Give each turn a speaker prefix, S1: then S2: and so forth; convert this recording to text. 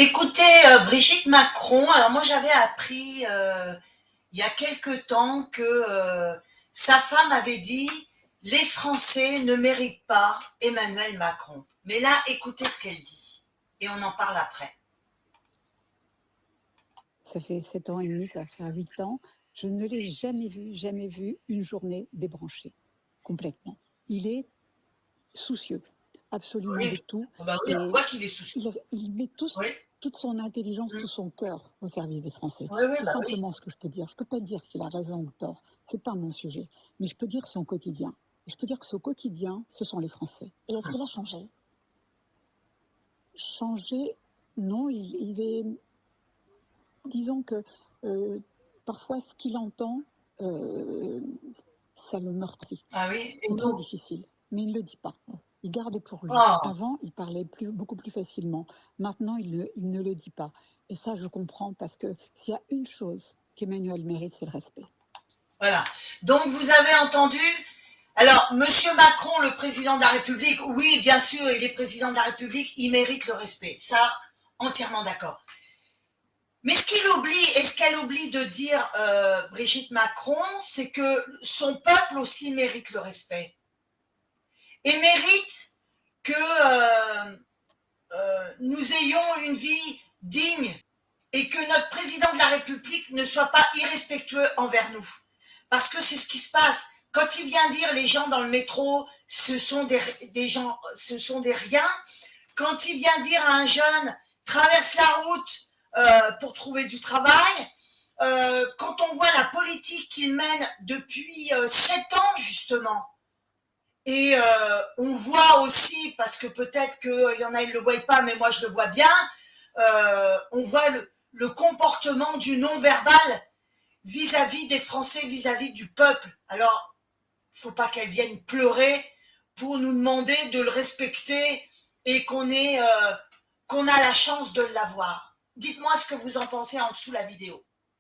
S1: Écoutez, Brigitte Macron, alors moi j'avais appris il y a quelque temps que sa femme avait dit les Français ne méritent pas Emmanuel Macron. Mais là, écoutez ce qu'elle dit et on en parle après.
S2: Ça fait 7 ans et demi, ça va faire 8 ans. Je ne l'ai jamais vu une journée débranchée, complètement. Il est soucieux, absolument
S1: Oui,
S2: de tout.
S1: oh bah oui, on
S2: Et
S1: voit qu'il est soucieux.
S2: il met
S1: Oui,
S2: toute son intelligence,
S1: mm,
S2: tout son cœur au service des Français.
S1: oui, oui,
S2: C'est
S1: bah oui.
S2: simplement ce que je peux dire. Je ne peux pas dire s'il a raison ou tort. C'est pas mon sujet. Mais je peux dire son quotidien. Et je peux dire que ce quotidien, ce sont les Français.
S3: Et est-ce qu'il a changé?
S2: Changer, non, il est... Disons que parfois ce qu'il entend, euh, ça le meurtrit.
S1: Ah oui, et
S2: C'est très
S1: donc,
S2: difficile, mais il ne le dit pas. Il garde pour lui.
S1: oh,
S2: Avant, il parlait beaucoup plus facilement. Maintenant, il ne le dit pas. Et ça, je comprends, parce que s'il y a une chose qu'Emmanuel mérite, c'est le respect.
S1: voilà. Donc vous avez entendu. Alors, Monsieur Macron, le président de la République, oui, bien sûr, il est président de la République, il mérite le respect. Ça, entièrement d'accord. Mais ce qu'il oublie, et ce qu'elle oublie de dire Brigitte Macron, c'est que son peuple aussi mérite le respect. Et mérite que nous ayons une vie digne et que notre président de la République ne soit pas irrespectueux envers nous. Parce que c'est ce qui se passe. Quand il vient dire les gens dans le métro, ce sont des gens, ce sont des riens. Quand il vient dire à un jeune, traverse la route pour trouver du travail, quand on voit la politique qu'il mène depuis 7 ans, justement, et on voit aussi, parce que peut-être qu'il y en a, ils ne le voient pas, mais moi je le vois bien, on voit le comportement du non-verbal vis-à-vis des Français, vis-à-vis du peuple. Alors, il ne faut pas qu'elle vienne pleurer pour nous demander de le respecter et qu'on a la chance de l'avoir. Dites-moi ce que vous en pensez en dessous de la vidéo.